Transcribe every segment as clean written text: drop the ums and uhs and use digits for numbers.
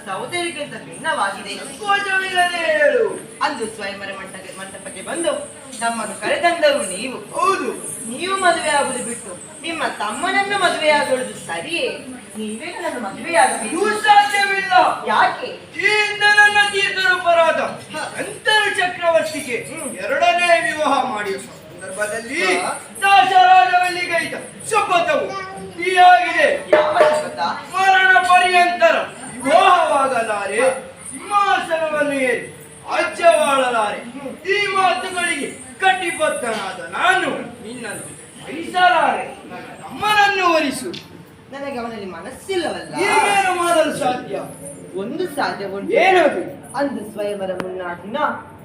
ಸಹೋದರಿಗಿಂತ ಭಿನ್ನವಾಗಿದೆ. ಅಂದು ಸ್ವಯಂವರ ಮಂಟಪಕ್ಕೆ ಬಂದು ನಮ್ಮನ್ನು ಕರೆತಂದರು ನೀವು. ಹೌದು, ನೀವು ಮದುವೆ ಆಗುದು ಬಿಟ್ಟು ನಿಮ್ಮ ತಮ್ಮನನ್ನು ಮದುವೆಯಾಗುವುದು ಸರಿಯೇ? ನೀವೇ ನನ್ನ ಮದುವೆಯಾಗಬೇಕು. ಸಾಧ್ಯವಿಲ್ಲ. ಯಾಕೆ? ಇಂದ ನನ್ನ ತೀರ್ಥರೂಪರಾದ ಅಂತರ ಚಕ್ರವರ್ತಿಗೆ ಎರಡನೇ ವಿವಾಹ ಮಾಡಿದ ಸಂದರ್ಭದಲ್ಲಿ ದಾಸರಾಜವಲ್ಲಿಗೈದ ಶಪಥವು ಹೀಯಾಗಿದೆ. ಯಾವ ಶಪಥ? ಮರಣ ಪರ್ಯಂತರ ವಿವಾಹವಾಗಲಾರೆ, ಸಿಂಹಾಸನವನ್ನು ಏರಿ ಅಜ್ಜವಾಳಲಾರೆ. ಈ ಮಾತುಗಳಿಗೆ ಕಟಿಬದ್ಧನಾದ ನಾನು ನಿನ್ನನ್ನು ವಹಿಸಲಾರೆ. ನನ್ನ ತಮ್ಮನನ್ನು ವರಿಸು. ನನಗೆ ಅವನಲ್ಲಿ ಮನಸ್ಸಿಲ್ಲವಲ್ಲ. ಏನು ಮಾಡಲು ಸಾಧ್ಯ? ಒಂದು ಸಾಧ್ಯ ಉಂಟು. ಏನದು? ಅಂದು ಸ್ವಯಂವರ ಮುನ್ನಾ ದಿನ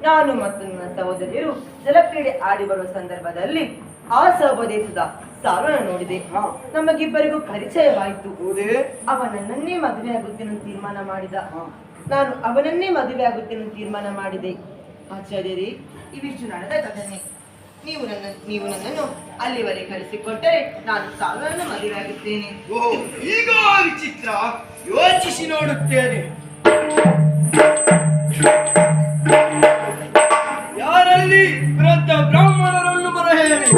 ನಾನು ಮತ್ತು ನನ್ನ ಸಹೋದರಿಯರು ಜಲಕ್ರೀಡೆ ಆಡಿ ಬರುವ ಸಂದರ್ಭದಲ್ಲಿ ಆ ಸಹೋಪದೇಶದ ಸಾರನ್ನು ನೋಡಿದೆ. ನಮಗಿಬ್ಬರಿಗೂ ಪರಿಚಯವಾಯಿತು. ಅವ ನನ್ನನ್ನೇ ಮದುವೆ ಆಗುತ್ತೇನೆ ತೀರ್ಮಾನ ಮಾಡಿದ. ನಾನು ಅವನನ್ನೇ ಮದುವೆ ಆಗುತ್ತೇನೆ ತೀರ್ಮಾನ ಮಾಡಿದೆ. ಆಚಾರ್ಯರೇ, ಇವಿಷ್ಟು ನಡೆದ ಘಟನೆ. ನೀವು ನನ್ನನ್ನು ಅಲ್ಲಿವರೆಗೆ ಕಳಿಸಿಕೊಟ್ಟರೆ ನಾನು ಸಾರನ್ನು ಮದುವೆ ಆಗುತ್ತೇನೆ. ಈಗ ವಿಚಿತ್ರ, ಯೋಚಿಸಿ ನೋಡುತ್ತೇನೆ. ಯಾರಲ್ಲಿ ವೃದ್ಧ ಬ್ರಾಹ್ಮಣರನ್ನು ಬರಹೇಳಿ.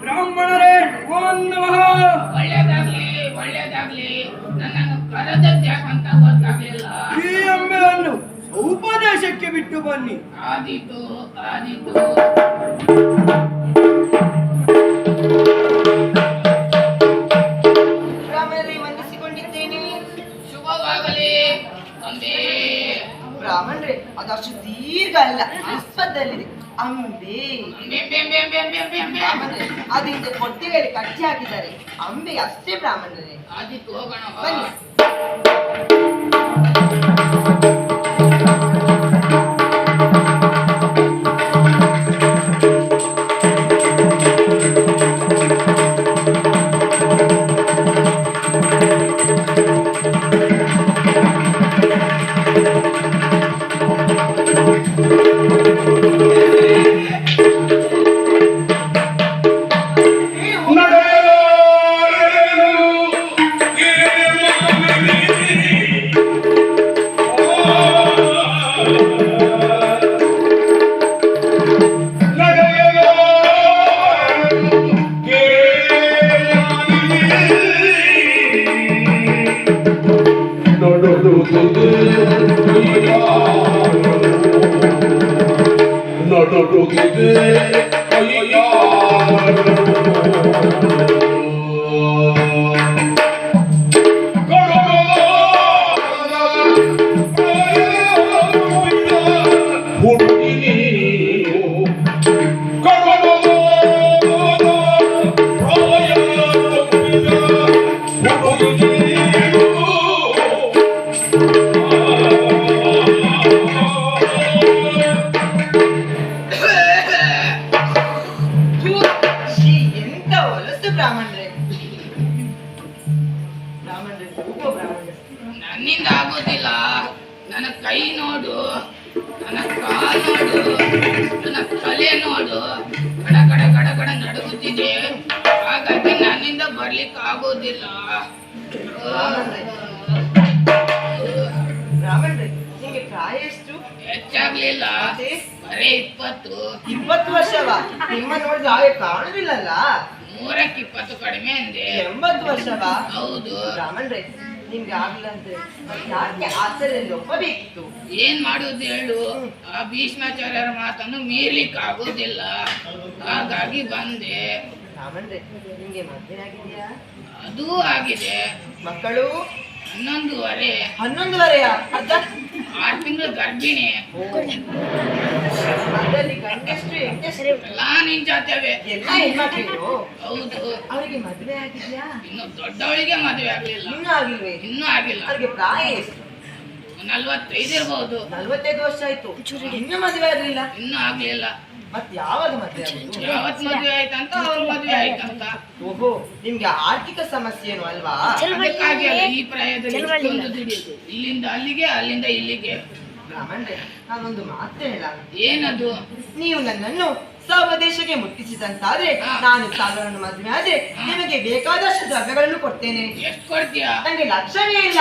ಬ್ರಾಹ್ಮಣರೇ, ಒಳ್ಳೆದಾಗ್ಲಿ. ನನ್ನನ್ನು ಕರೆದದ್ಯಾಕಂತ ಗೊತ್ತಾಗಲಿಲ್ಲ. ಈ ಅಂಬೆಯನ್ನು ಉಪದೇಶಕ್ಕೆ ಬಿಟ್ಟು ಬನ್ನಿ. ಆದೀತು. ಬ್ರಾಹ್ಮಣರೇ, ವಂದಿಸಿಕೊಂಡಿದ್ದೇನೆ. ಶುಭವಾಗಲಿ ಅಂಬೆ. ಬ್ರಾಹ್ಮಣರೇ, ಅದಷ್ಟು ದೀರ್ಘ ಅಲ್ಲ, ವಿಶ್ವದಲ್ಲಿದೆ. ಅಂಬೆ. ಬ್ರಾಹ್ಮಣರೇ, ಅದರಿಂದ ಕೊಟ್ಟಿಗೆಯಲ್ಲಿ ಕಟ್ಟಿ ಹಾಕಿದ್ದಾರೆ. ಅಂಬೆ ಅಷ್ಟೇ ಬ್ರಾಹ್ಮಣರೇ. ಆದೀತು, ಹೋಗೋಣ ಬನ್ನಿ. ನೋಡು, ಕಡ ಕಡ ಕಡ ಕಡ ನಡುಗುತ್ತಿದೆ. ಹಾಗಾಗಿ ನನ್ನಿಂದ ಬರ್ಲಿಕ್ಕೆ ಆಗೋದಿಲ್ಲ. ರಾಮಣ್ರೆ, ನಿಮಗೆ ಪ್ರಾಯ ಎಷ್ಟು? ಹೆಚ್ಚಾಗ್ಲಿಲ್ಲ, ಬರೀ 20. 20 ವರ್ಷವಾ? ನಿಮ್ಮ ನೋಡಿದ್ರೆ ಹಾಗೆ ಕಾಣುದಿಲ್ಲಲ್ಲ. 100ಕ್ಕೆ 20 ಕಡಿಮೆ ಅಂದೆ. 80 ವರ್ಷವಾ? ಹೌದು. ರಾಮಣ್ರೆ, ನಿಮ್ಗೆ ಆಗ್ಲಿಲ್ಲ ಅಂದ್ರೆ ಯಾಕೆ ಆಚಾರ್ಯರಲ್ಲಿ ಒಪ್ಪಬೇಕಿತ್ತು? ಏನ್ ಮಾಡುದು ಹೇಳು, ಆ ಭೀಷ್ಮಾಚಾರ್ಯರ ಮಾತನ್ನು ಮೀರ್ಲಿಕ್ಕೆ ಆಗೋದಿಲ್ಲ. ಹಾಗಾಗಿ ಬಂದೆ. ರಾಮಣ್ರೆ, ನಿಮ್ಗೆ ಮದುವೆ ಆಗಿದೆಯಾ? ಅದೂ ಆಗಿದೆ. ಮಕ್ಕಳು? 11.5. 11.5? ಅದ 6 ತಿಂಗಳು ಗರ್ಭಿಣಿ. ಅದರಲ್ಲಿ ಗಂಡಷ್ಟು ಹೆಂಗಷ್ಟು? ಎಲ್ಲಾ ನಿನ್ ಜಾತವೇ. ಎಲ್ಲ ಹೆಣ್ಮಕ್ಳು? ಹೌದು. ಅವರಿಗೆ ಮದುವೆ ಆಗಿದ್ಯಾ? ಇನ್ನು ದೊಡ್ಡವಳಿಗೆ ಮದುವೆ ಆಗ್ಲಿಲ್ಲ. ಇನ್ನೂ ಆಗಿಲ್ವೇ? ಇನ್ನೂ ಆಗಿಲ್ಲ. ಅವ್ರಿಗೆ ಪ್ರಾಯ ಎಷ್ಟು? 45 ಇರ್ಬಹುದು. 45 ವರ್ಷ ಆಯ್ತು, ಇನ್ನೂ ಮದುವೆ ಆಗ್ಲಿಲ್ಲ? ಇನ್ನೂ ಆಗ್ಲಿಲ್ಲ. ಮತ್ ಯಾವಾಗ ಮದುವೆ ಆಗುದು? ಯಾವತ್ ಮದುವೆ ಆಯ್ತಂತ ಅವ್ರ ಮದುವೆ ಆಯ್ತಂತ. ಓಹೋ, ನಿಮ್ಗೆ ಆರ್ಥಿಕ ಸಮಸ್ಯೆ ಏನು ಅಲ್ವಾ? ಅದಕ್ಕಾಗಿ ಅಲ್ಲ ಈ ಪ್ರಾಯದಲ್ಲಿ ಇಷ್ಟೊಂದು ದುಡಿಯೋದು. ಇಲ್ಲಿಂದ ಅಲ್ಲಿಗೆ, ಅಲ್ಲಿಂದ ಇಲ್ಲಿಗೆ. ರಾಮಣ್ರೆ, ನಾನೊಂದು ಮಾತು ಹೇಳ. ಏನದು? ನೀವು ನನ್ನನ್ನು ಸ್ವದೇಶಕ್ಕೆ ಮುಟ್ಟಿಸಿದಂತಾದ್ರೆ ನಾನು ಸಾಲವನ್ನು ಮದುವೆ ಆದ್ರೆ ನಿಮಗೆ ಬೇಕಾದಷ್ಟು ದ್ರವ್ಯಗಳನ್ನು ಕೊಡ್ತೇನೆ. ಎಷ್ಟು ಕೊಡ್ತೀಯಾ? ನಂಗೆ ಲಕ್ಷಣವೇ ಇಲ್ಲ.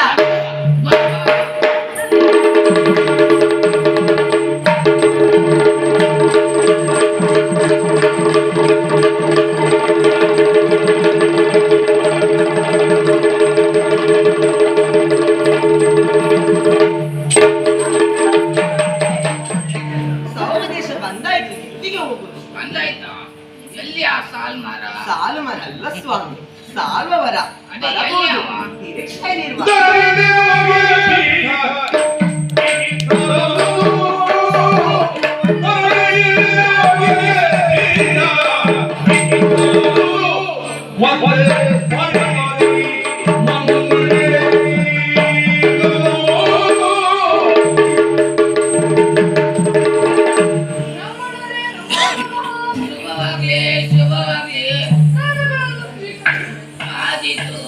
ಸ್ವದೇಶ ಬಂದಾಯ್ತು, ಇಲ್ಲಿಗೆ ಹೋಗುದು. ಬಂದಾಯ್ತಾ? ಎಲ್ಲಿ ಆ ಸಾಲ್ ಮರ? ಸಾಲು ಮರ ಅಲ್ಲ ಸ್ವಾಮಿ, ಸಾಲ್ವವರ. ಅದೇ ಎಲ್ಲಿ ಅವ? ನಿರೀಕ್ಷೆಯಲ್ಲಿರುವ. ಶುಭವಾಗ್ಲಿ, ಶುಭವಾಗ್ಲಿ. ಆದೀತು.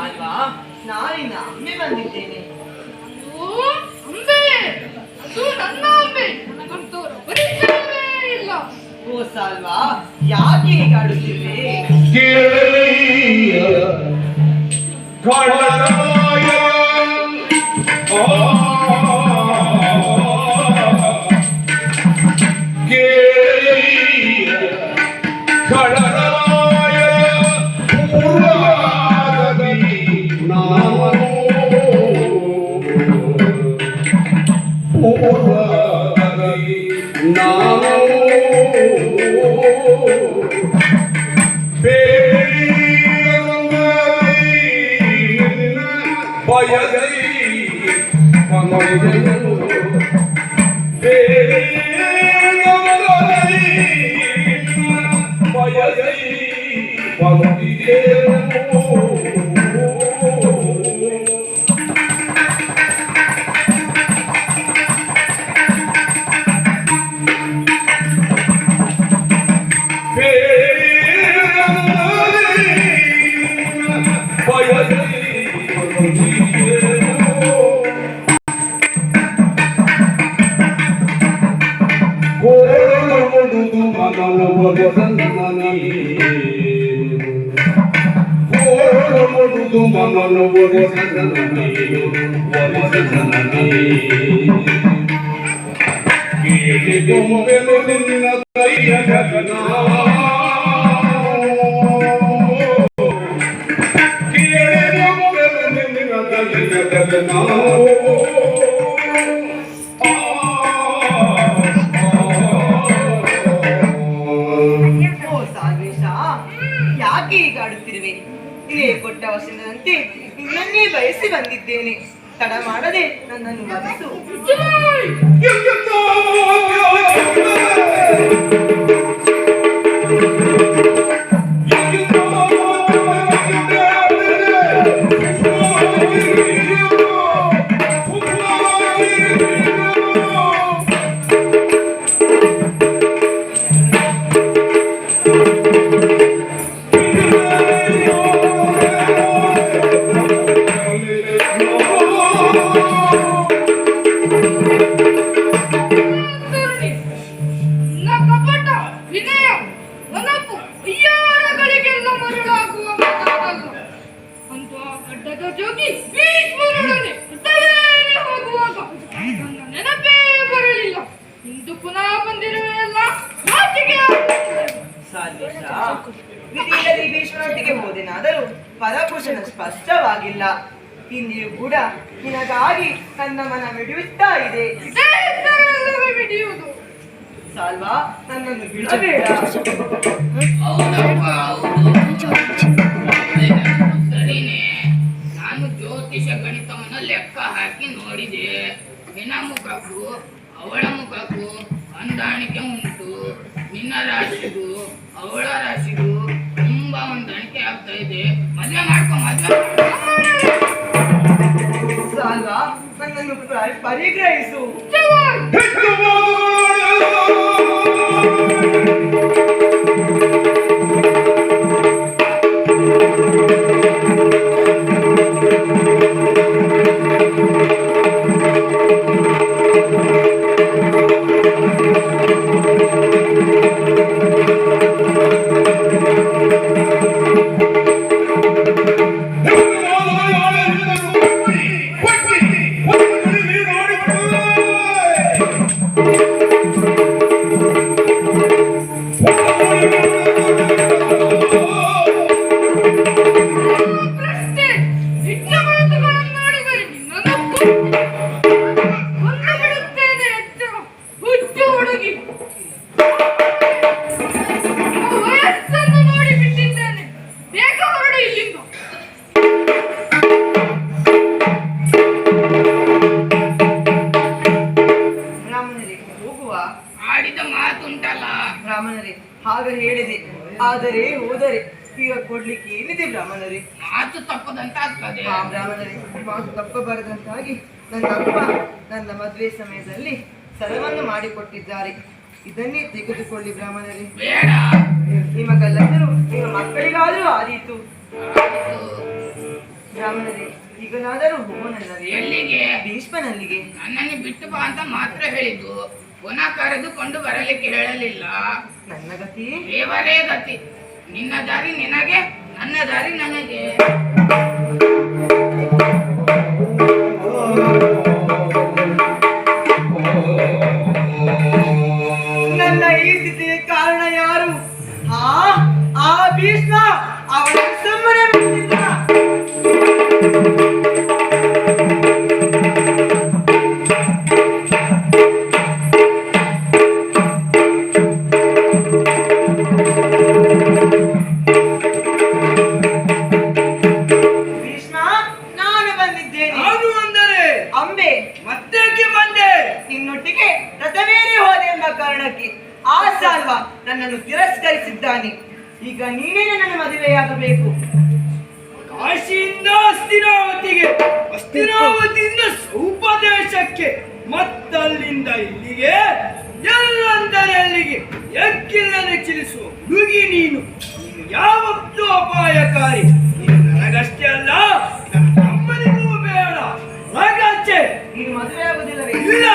ಅಲ್ವಾ, ನಾನಿನ್ನ ಅಮ್ಮೆ ಬಂದಿದ್ದೇನೆ. ಓ ಸಾಲ್ವಾ, ಯಾಕೆ ಹೀಗಾಡುತ್ತಿವೆ? Oh ನೀನೇ ಕೊಟ್ಟ ವಚನದಂತೆ ನಿನ್ನನ್ನೇ ಬಯಸಿ ಬಂದಿದ್ದೇನೆ. ತಡ ಮಾಡದೆ ನನ್ನನ್ನು ವರಿಸು. ವಿಧಿಯಲ್ಲಿ ಭೀಷ್ಮನೊಟ್ಟಿಗೆ ಹೋದೆನಾದರೂ ಪರಪುರುಷನ ಸ್ಪಷ್ಟವಾಗಿಲ್ಲ. ಇಂದಿಯೂ ಕೂಡ ನಿನಗಾಗಿ ನನ್ನ ಮನ ಮಿಡಿಯುತ್ತಾ ಇದೆ. ಸಾಲ್ವಾ, ನನ್ನನ್ನು ಬಿಡಬೇಡ. ಸರಿನೇ, ನಾನು ಜ್ಯೋತಿಷ ಗಣಿತವನ್ನು ಲೆಕ್ಕ ಹಾಕಿ ನೋಡಿದೆ. ನಿನ್ನ ಮುಖಕ್ಕೂ ಅವಳ ಮುಖಕ್ಕೂ ಹೊಂದಾಣಿಕೆ ಉಂಟು. ನಿನ್ನ ರಾಶಿಗೂ ಅವಳ ರಾಶಿಗೂ ತುಂಬಾ ಹೊಂದಾಣಿಕೆ ಆಗ್ತಾ ಇದೆ. ಮದುವೆ ಮಾಡ್ಕೊ. ಸಾಲ್ವಾ, ನನ್ನನ್ನು ಪರಿಗ್ರಹಿಸು. ಬ್ರಾಹ್ಮಣರೇ, ಹಾಗ ಹೇಳಿದೆ. ಆದರೆ ಹೋದರೆ ಈಗ ಕೊಡ್ಲಿಕ್ಕೆ ಏನಿದೆ ಬ್ರಾಹ್ಮಣರೇ? ಮಾತು ತಪ್ಪದಂತ ಆಗ್ತದೆ. ಬ್ರಾಹ್ಮಣರೇ, ಮಾತು ತಪ್ಪಬಾರದಂತಾಗಿ ನನ್ನ ಅಪ್ಪ ನನ್ನ ಮದುವೆ ಸಮಯದಲ್ಲಿ ಸರವನ್ನು ಮಾಡಿಕೊಟ್ಟಿದ್ದಾರೆ. ಇದನ್ನೇ ತೆಗೆದುಕೊಳ್ಳಿ ಬ್ರಾಹ್ಮಣರೇ. ಬೇಡ, ನಿಮಗಲ್ಲಾದರೂ ನಿಮ್ಮ ಮಕ್ಕಳಿಗಾದರೂ ಆದೀತು. ಬ್ರಾಹ್ಮಣರೇ, ಈಗಲಾದರೂ ಹೋಗೋಣಲ್ಲವೇ? ಎಲ್ಲಿಗೆ? ಭೀಷ್ಮನಲ್ಲಿಗೆ. ನನ್ನನ್ನು ಬಿಟ್ಟು ಬಾ ಅಂತ ಮಾತ್ರ ಹೇಳಿದ್ದು, ಪುನಃ ಕರೆದುಕೊಂಡು ಬರಲಿಕ್ಕೆ ಹೇಳಲಿಲ್ಲ. ನನ್ನ ಗತಿ ದೇವರೇ ಗತಿ. ನಿನ್ನ ದಾರಿ ನಿನಗೆ, ನನ್ನ ದಾರಿ ನನಗೆ. ನನ್ನ ಈ ಸ್ಥಿತಿಗೆ ಕಾರಣ ಯಾರು? ಆ ಭೀಷ್ಮ. ಅವನ ಸುಮ್ಮನೆ ಬಿಟ್ಟಿಲ್ಲ. ನಿನ್ನೊಟ್ಟಿಗೆ ರಥವೇರಿ ಹೋದೆ ಎಂಬ ಕಾರಣಕ್ಕೆ ಆ ಸಾಲ್ವ ನನ್ನನ್ನು ತಿರಸ್ಕರಿಸಿದ್ದಾನೆ. ಈಗ ನೀನೇ ನನ್ನ ಮದುವೆಯಾಗಬೇಕು. ಕಾಶಿಯಿಂದ ಅಸ್ತಿನಾವತಿಗೆ, ಅಸ್ತಿನಾವತಿಯಿಂದ ಸೌಪದೇಶಕ್ಕೆ, ಮತ್ತಲ್ಲಿಂದ ಇಲ್ಲಿಗೆ, ಎಲ್ಲಂದರೆ ಅಲ್ಲಿಗೆ ಎಕ್ಕಿಲ್ಲದೆ ಚಲಿಸುವ ಹುಡುಗಿ ನೀನು. ಯಾವತ್ತೂ ಅಪಾಯಕಾರಿ. ನೀನು ನನಗಷ್ಟೇ ಅಲ್ಲ, ನನ್ನ ಅಮ್ಮನಿಗೂ ಬೇಡ. ಹಾಗಾಚೆ ನೀನು ಮದುವೆ ಆಗುದಿಲ್ಲವೇ? ಇಲ್ಲ.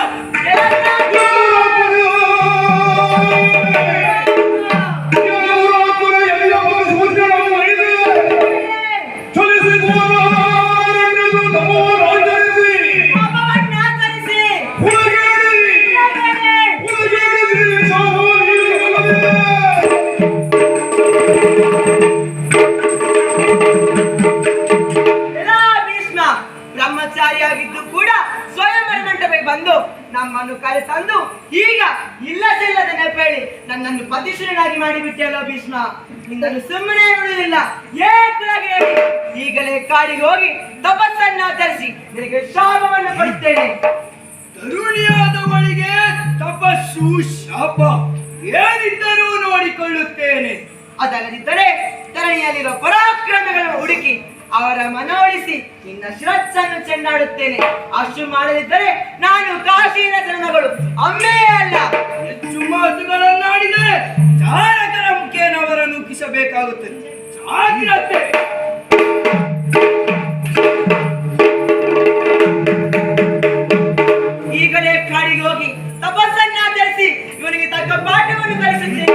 ಬ್ರಹ್ಮಚಾರಿಯಾಗಿದ್ದು ಕೂಡ ಸ್ವಯಂವರ ಮಂಟಪಕ್ಕೆ ಬಂದು ನಮ್ಮನ್ನು ಕರೆ ತಂದು ಈಗ ಇಲ್ಲದಿಲ್ಲದ ನೆಪೇಳಿ ನನ್ನನ್ನು ಪತಿಶ್ರೀನಾಗಿ ಮಾಡಿಬಿಟ್ಟೆಯಲ್ಲ ಭೀಷ್ಮ. ನಿನ್ನನ್ನು ಸುಮ್ಮನೆ ಬಿಡುವುದಿಲ್ಲ. ಏಕಲಾಗಿ ಹೇಳಿ ಈಗಲೇ ಕಾಡಿಗೆ ಹೋಗಿ ತಪಸ್ಸನ್ನು ಆಚರಿಸಿ ನಿನಗೆ ಶಾಪವನ್ನು ಕೊಡುತ್ತೇನೆ. ತರುಣಿಯಾದವಳಿಗೆ ತಪಸ್ಸು ಶಾಪ ಏನಿದ್ದರೂ ನೋಡಿಕೊಳ್ಳುತ್ತೇನೆ. ಅದಲ್ಲದಿದ್ದರೆ ಧರಣಿಯಲ್ಲಿರುವ ಪರಾಕ್ರಮಗಳನ್ನು ಹುಡುಕಿ ಅವರ ಮನವೊಲಿಸಿ ನಿನ್ನ ಶಿರಸ್ಸನ್ನು ಚೆಂಡಾಡುತ್ತೇನೆ. ಅಷ್ಟು ಮಾಡದಿದ್ದರೆ ನಾನು ಕಾಶಿಯ ಜನಗಳು ಅಮ್ಮೆಯೇ ಅಲ್ಲ. ಹೆಚ್ಚು ಮಾತುಗಳನ್ನಾಡಿದರೆ ಚಾರಕರ ಮುಖೇನ ಅವರನ್ನು ನುಗ್ಗಿಸಬೇಕಾಗುತ್ತದೆ. ಜಾಗ್ರತೆ. ಈಗಲೇ ಕಾಡಿಗೆ ಹೋಗಿ ತಪಸ್ಸನ್ನು ಆಚರಿಸಿ ಇವನಿಗೆ ತಕ್ಕ ಪಾಠವನ್ನು ಕಲಿಸುತ್ತೇನೆ.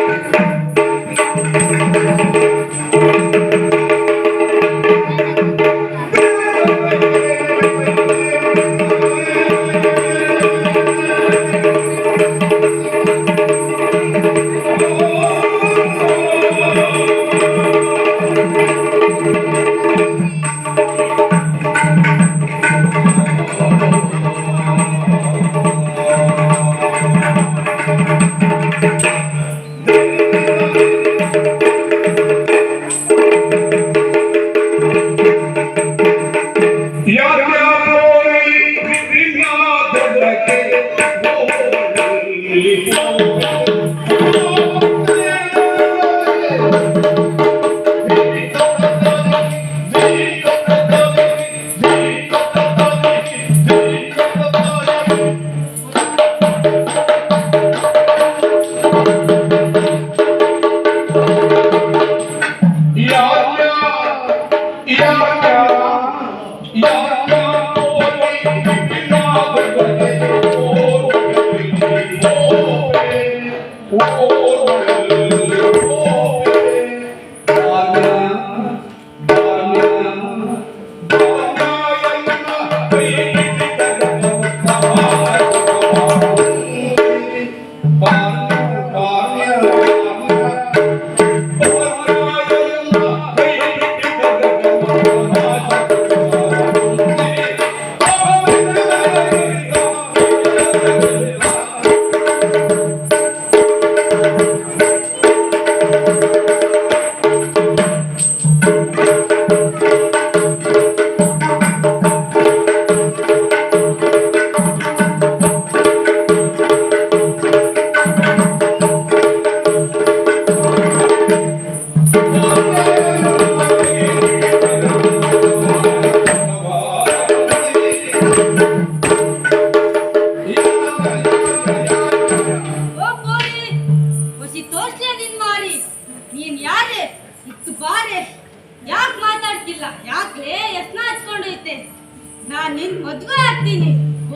ನಾನ್ ನಿನ್ ಮದ್ವೆ ಆಗ್ತೀನಿ.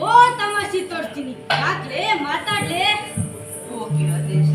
ಓ ತಮಾಷೆ ತೋರಿಸ್ತೀನಿ. ಯಾಕ್ಲೆ ಮಾತಾಡ್ಲೆ? ಓ ಗಿರಾದೇಶ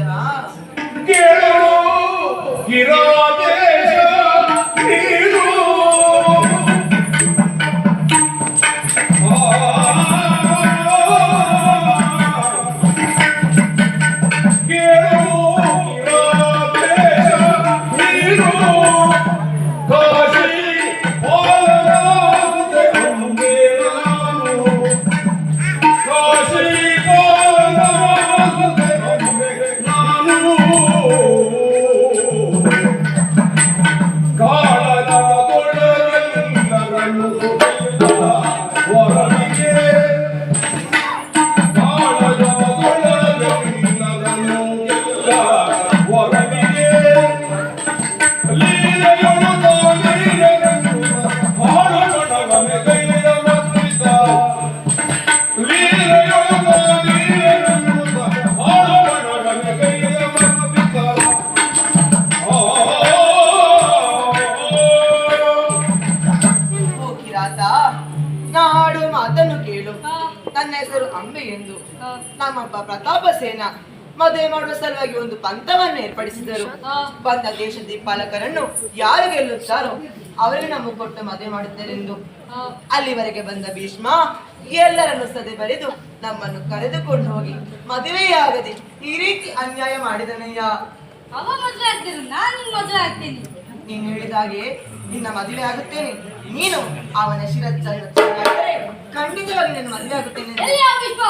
ನಾಡು ಮಾತನ್ನು ಕೇಳು. ನನ್ನ ಹೆಸರು ಅಂಬೆ ಎಂದು. ನಮ್ಮಪ್ಪ ಪ್ರತಾಪ ಸೇನ ಮದುವೆ ಮಾಡುವ ಸಲುವಾಗಿ ಒಂದು ಪಂಥವನ್ನು ಏರ್ಪಡಿಸಿದರು. ಬಂದ ದೇಶದ ಪಾಲಕರನ್ನು ಯಾರು ಗೆಲ್ಲುತ್ತಾರೋ ಅವರಿಗೆ ನಮ್ಮ ಕೊಟ್ಟು ಮದುವೆ ಮಾಡುತ್ತಾರೆಂದು. ಅಲ್ಲಿವರೆಗೆ ಬಂದ ಭೀಷ್ಮ ಎಲ್ಲರನ್ನು ಸದೆ ಬರೆದು ನಮ್ಮನ್ನು ಕರೆದುಕೊಂಡು ಹೋಗಿ ಮದುವೆಯಾಗದೆ ಈ ರೀತಿ ಅನ್ಯಾಯ ಮಾಡಿದನಯ್ಯ. ಅವ ಮದುವೆ ಆಗ್ತೀನಿ, ನಾನು ಮದುವೆ ಆಗ್ತೀನಿ. ನೀನು ಹೇಳಿದ ಹಾಗೆ ನಿನ್ನ ಮದುವೆ ಆಗುತ್ತೇನೆ. ನೀನು ಅವನ ಶಿರಸ್ಸನ್ನು ಖಂಡಿತವಾಗಿ ನಾನು ಮದುವೆ ಆಗುತ್ತೇನೆ. ಎಲ್ಲಿ ಆ ವಿಶ್ವ?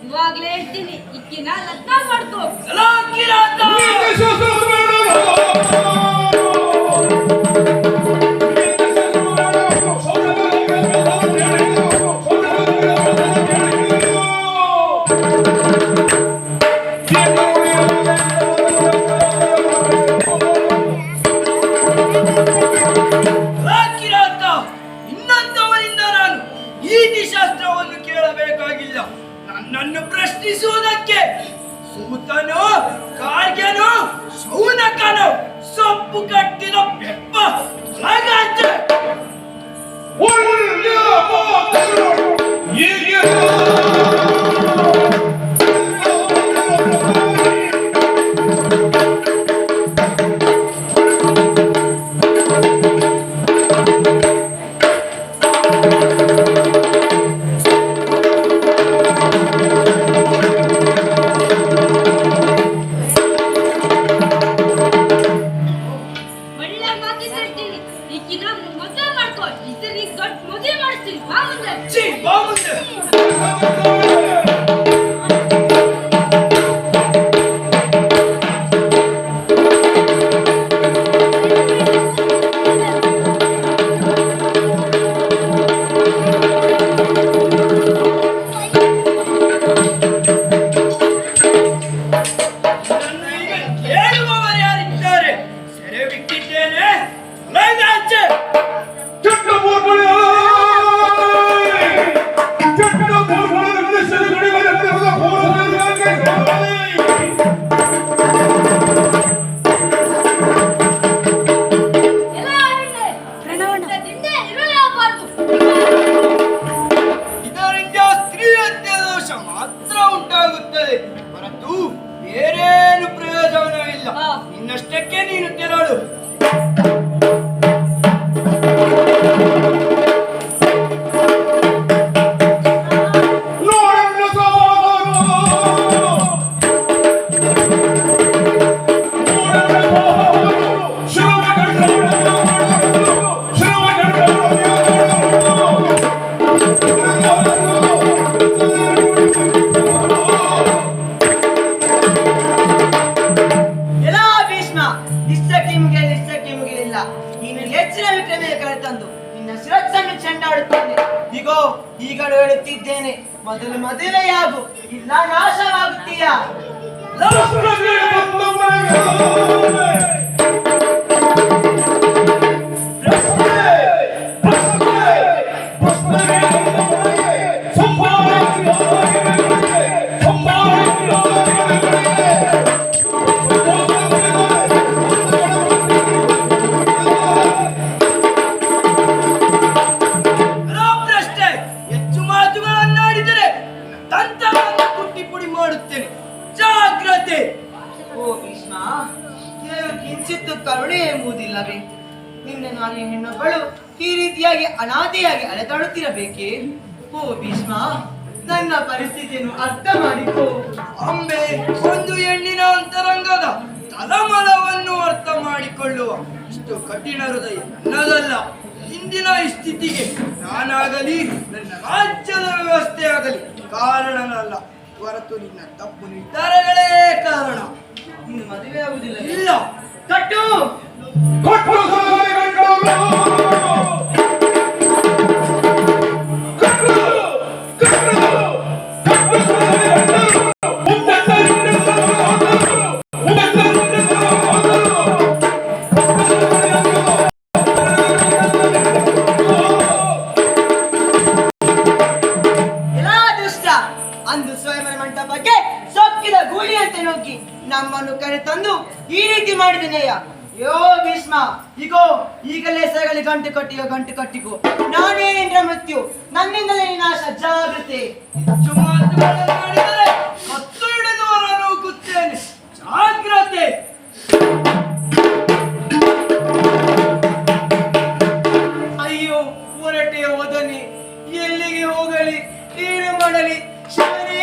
ಇವಾಗ್ಲೇ ಹೇಳ್ತೀನಿ, ಇಕ್ಕಿನ ಲಗ್ನ ಮಾಡ್ಕೋ. ಇನ್ನಂತವರಿಂದ ನಾನು ಈ ಶಾಸ್ತ್ರವನ್ನು ಕೇಳಬೇಕಾಗಿಲ್ಲ. ನನ್ನನ್ನು ಪ್ರಶ್ನಿಸುವುದಕ್ಕೆ ಸೂತನು, ಕಾರ್ಯನು, ಶೌನಕನು, ಸೊಪ್ಪು ಕಟ್ಟಿದ ಬೆಪ್ಪ ಬೇರೇನು ಪ್ರಯೋಜನವಿಲ್ಲ. ನಿನ್ನಷ್ಟಕ್ಕೆ ನೀನು ತೆರಳು. ಈಗಲೂ ಹೇಳುತ್ತಿದ್ದೇನೆ, ಮೊದಲು ಮದುವೆಯಾಗು, ಇಲ್ಲ ನಾಶವಾಗುತ್ತೀಯ. ಕಿಂಚಿತ್ತು ಕರುಣೆ ಎಂಬುದಿಲ್ಲವೇ? ನಿನ್ನ ನಾಯಿ ಹೆಣ್ಣೊಬ್ಬಳು ಈ ರೀತಿಯಾಗಿ ಅನಾಥೆಯಾಗಿ ಅಲೆದಾಡುತ್ತಿರಬೇಕೇ? ಓ ಭೀಷ್ಮ, ನನ್ನ ಪರಿಸ್ಥಿತಿಯನ್ನು ಅರ್ಥ ಮಾಡಿಕೋ. ಅಂಬೆ, ಒಂದು ಹೆಣ್ಣಿನ ಅಂತರಂಗದ ತಲಮಲವನ್ನು ಅರ್ಥ ಮಾಡಿಕೊಳ್ಳುವ ಇಷ್ಟು ಕಠಿಣ ಹೃದಯ ನನ್ನದಲ್ಲ. ಇಂದಿನ ಈ ಸ್ಥಿತಿಗೆ ನಾನಾಗಲಿ ನನ್ನ ರಾಜ್ಯದ ವ್ಯವಸ್ಥೆ ಆಗಲಿ ಕಾರಣನಲ್ಲ, ಹೊರತು ನಿನ್ನ ತಪ್ಪು ನಿರ್ಧಾರಗಳೇ ಕಾರಣ. ಇನ್ನು ಮದುವೆ ಆಗುದಿಲ್ಲ. ಇಲ್ಲ, ಕಟ್ಟು ಎಲ್ಲಾ ದುಷ್ಟ ಅಂದು ಸ್ವಯಂವರ ಮಂಟಪಕ್ಕೆ ಸೊಕ್ಕಿದ ಗೂಳಿಯಂತೆ ನುಗ್ಗಿ ನಮ್ಮನ್ನು ಕರೆತಂದು ಈ ರೀತಿ ಮಾಡಿದನೆಯ. ಯೋ ಭೀಷ್ಮ, ಈಗೋ ಈಗಲೇ ಸಗಲಿ ಗಂಟು ಕಟ್ಟಿಕೋ. ನಾನೇ ಇಂದ್ರ ಮೃತ್ಯು, ನನ್ನಿಂದಲೇ ವಿನಾಶ. ಜಾಗ್ರತೆ. ಹೆಚ್ಚು ಮಾತುಗಳನ್ನು ಮಾಡಿದರೆ ಕತ್ತು ಹಿಡಿದವರನ್ನು ಕೂತ್ತೇನೆ. ಜಾಗ್ರತೆ. ಅಯ್ಯೋ ಹೊರಟೆಯ ವದನೆ, ಎಲ್ಲಿಗೆ ಹೋಗಲಿ, ಏನು ಮಾಡಲಿ ಶಿವನೇ.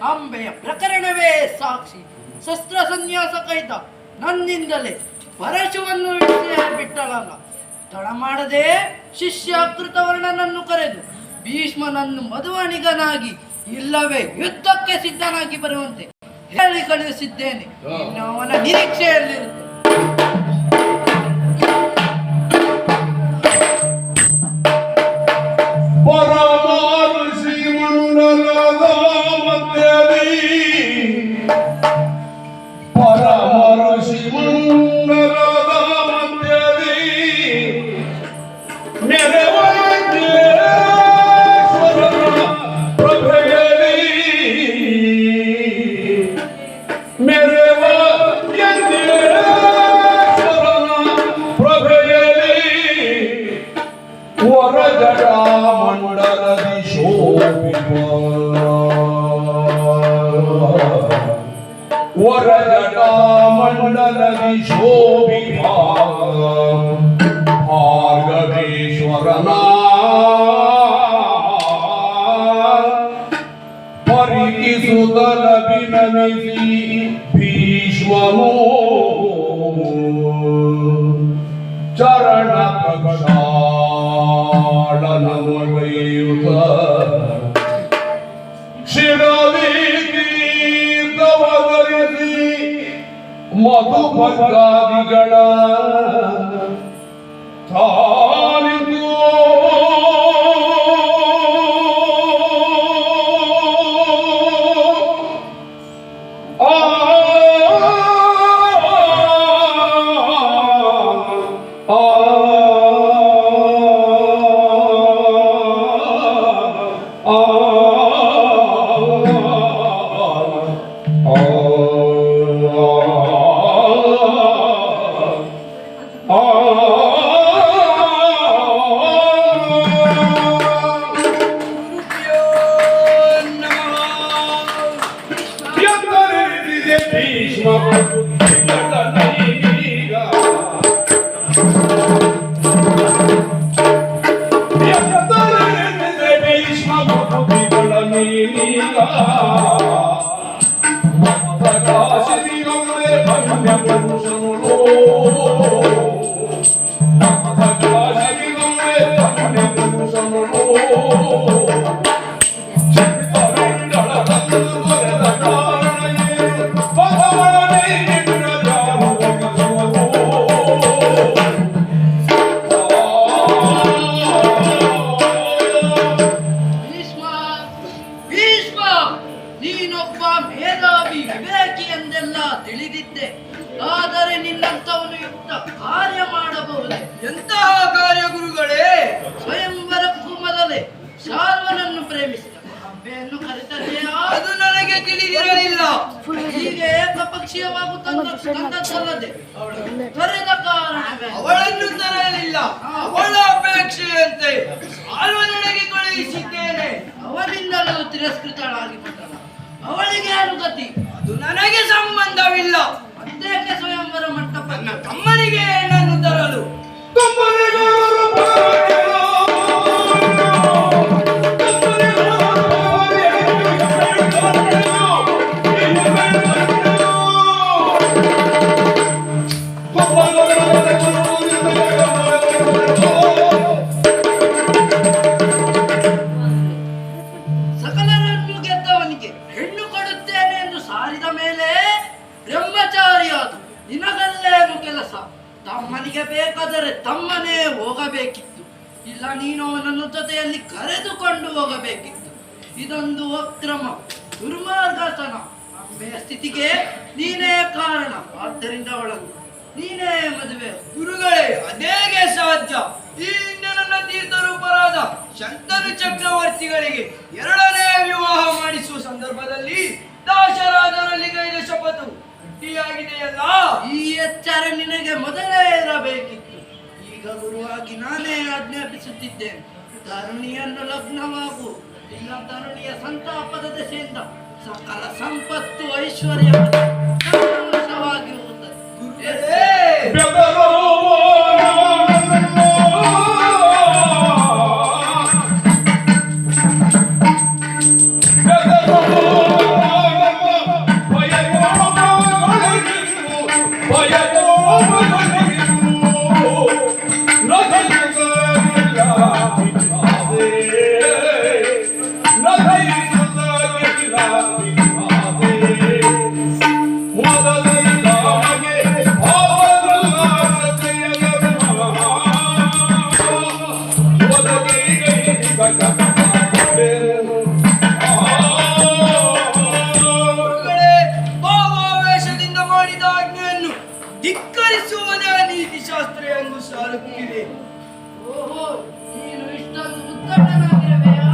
ಅಂಬೆಯ ಪ್ರಕರಣವೇ ಸಾಕ್ಷಿ. ಶಸ್ತ್ರ ಸನ್ಯಾಸ ಕೈದ ನನ್ನಿಂದಲೇ ಪರಶುವನ್ನು ಬಿಟ್ಟಳಲ್ಲ. ತಡ ಮಾಡದೆ ಶಿಷ್ಯ ಕೃತವರ್ಣನನ್ನು ಕರೆದು ಭೀಷ್ಮನನ್ನು ಮದುವಣಿಗನಾಗಿ ಇಲ್ಲವೇ ಯುದ್ಧಕ್ಕೆ ಸಿದ್ಧನಾಗಿ ಬರುವಂತೆ ಹೇಳಿ ಕಳುಹಿಸಿದ್ದೇನೆ. ಇನ್ನು ಅವನ ನಿರೀಕ್ಷೆಯಲ್ಲಿರುತ್ತೆ. ವರಜಟಾಮಂಡಲದಿ ಶೋಭಿತಾ ಭಾರ್ಗವೇಶ್ವರನ ಪರಿಕಿಸುತ್ತಲ ವಿನಮಿಸಿ ಭೀಷ್ಮನು ಚರಣ ಪ್ರಕ್ಷಾಳನಮಗೈಯುತ ಮಧುಭರ್ಗಾದಿಗಳ ತಾನಿದು ನೀನೊಬ್ಬ ಮೇಧಾವಿ ವಿವೇಕಿ ಎಂದೆಲ್ಲ ತಿಳಿದಿದ್ದೆ. ಆದರೆ ನಿನ್ನಂತವನು ಯುಕ್ತ ಕಾರ್ಯ ಮಾಡಬಹುದೇ? ಎಂತಹ ಕಾರ್ಯ ಗುರುಗಳೇ? ಸ್ವಯಂವರಕ್ಕೂ ಮೊದಲೇ ಶಾಲ್ವನನ್ನು ಪ್ರೇಮಿಸಿದ ಅಂಬೆಯನ್ನು ಕರೆತದೆಯಾ? ಅದು ನನಗೆ ತಿಳಿದಿರಲಿಲ್ಲ. ಹೀಗೆ ಏಕಪಕ್ಷೀಯವಾಗುತ್ತಲ್ಲದೆ ತೊರೆದ ಕಾರಣವೇ? ಅವಳನ್ನು ತರಲಿಲ್ಲ. ಅವಳ ಅಪೇಕ್ಷೆಯಂತೆ ಸಾಲ್ವನೊಳಗೆ ಕಳುಹಿಸಿದ್ದೇನೆ. ಅವರಿಂದಲೂ ತಿರಸ್ಕೃತಳಾಗಿ ಬಿಟ್ಟಳ. ಅವಳಿಗೆ ಅನುಗತಿ ಅದು ನನಗೆ ಸಂಬಂಧವಿಲ್ಲ. ಇಲ್ಲ ನೀನು ಅವನನ್ನು ಜೊತೆಯಲ್ಲಿ ಕರೆದುಕೊಂಡು ಹೋಗಬೇಕಿತ್ತು. ಇದೊಂದು ಅಕ್ರಮ ದುರ್ಮಾರ್ಗತನ. ಅಮ್ಮೆಯ ಸ್ಥಿತಿಗೆ ನೀನೇ ಕಾರಣ. ಆದ್ದರಿಂದ ಅವಳನ್ನು ನೀನೇ ಮದುವೆ. ಗುರುಗಳೇ, ಅದೇಗೆ ಸಾಧ್ಯ? ಈ ಹಿಂದೆ ನನ್ನ ತೀರ್ಥರೂಪರಾದ ಶಂತನು ಚಕ್ರವರ್ತಿಗಳಿಗೆ 2ನೇ ವಿವಾಹ ಮಾಡಿಸುವ ಸಂದರ್ಭದಲ್ಲಿ ದಾಶರಾಜರಲ್ಲಿ ಗೈದ ಶಪಥವು ಗಟ್ಟಿಯಾಗಿದೆಯಲ್ಲ. ಈ ಎಚ್ಚರ ನಿನಗೆ ಮೊದಲೇ ಇರಬೇಕಿತ್ತು. ಈಗ ಗುರುವಾಗಿ ನಾನೇ ಆಜ್ಞಾಪಿಸುತ್ತಿದ್ದೇನೆ. ತರುಣಿಯನ್ನು ಲಗ್ನವಾಗು. ಇಲ್ಲ ತರುಣಿಯ ಸಂತಾಪದ ದೆಸೆಯಿಂದ ಸಕಲ ಸಂಪತ್ತು ಐಶ್ವರ್ಯ ನಾಶವಾಗಿ ಹೋಗುತ್ತದೆ. ಭಾವಾವೇಶದಿಂದ ಮಾಡಿದ ಆಜ್ಞೆಯನ್ನು ಧಿಕ್ಕರಿಸುವುದೇ ನೀತಿಶಾಸ್ತ್ರ ಎಂದು ಸಾರುತ್ತಿದೆ. ಓಹೋ, ನೀನು ಇಷ್ಟೊಂದು ಉದ್ದಟನಾಗಿರಬೇಯಾ?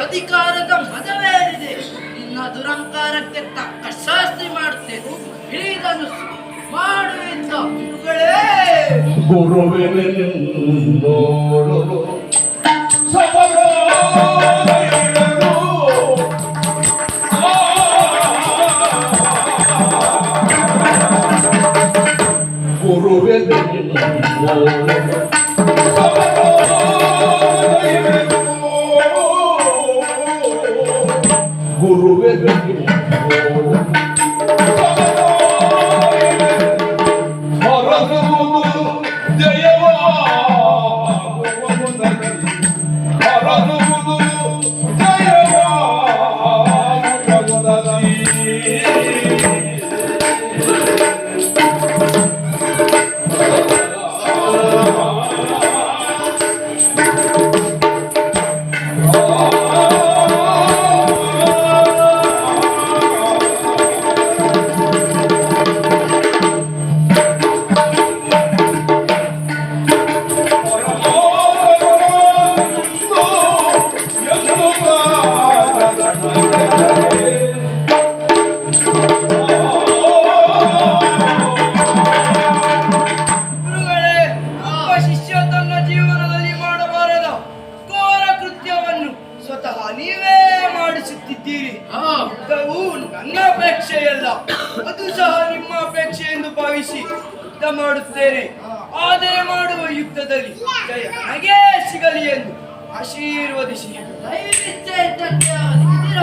ಅಧಿಕಾರದ ಮದವೇರಿದೆ. ನಿನ್ನ ದುರಂಕಾರಕ್ಕೆ ತಕ್ಕ ಶಾಸ್ತಿ ಮಾಡುತ್ತೇನೆ. ಹಿಡಿದನು ಮಾಡುವಿದ್ದ ಗುರುವೇ ನೀವೇ ಮಾಡಿಸುತ್ತಿದ್ದೀರಿ. ಯುದ್ಧವು ನನ್ನ ಅಪೇಕ್ಷೆಯಲ್ಲ, ಅದು ಸಹ ನಿಮ್ಮ ಅಪೇಕ್ಷೆ ಎಂದು ಭಾವಿಸಿ ಯುದ್ಧ ಮಾಡುತ್ತೇನೆ. ಆದರೆ ಮಾಡುವ ಯುದ್ಧದಲ್ಲಿ ಜಯ ನನಗೇ ಸಿಗಲಿ ಎಂದು ಆಶೀರ್ವದಿಸಿ. ದಯವಿಚ್ಚೆ ಇದ್ದಂತೆ ಅವನಿಗೆ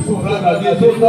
ಸುರ ನದಿ ಸುತ್ತ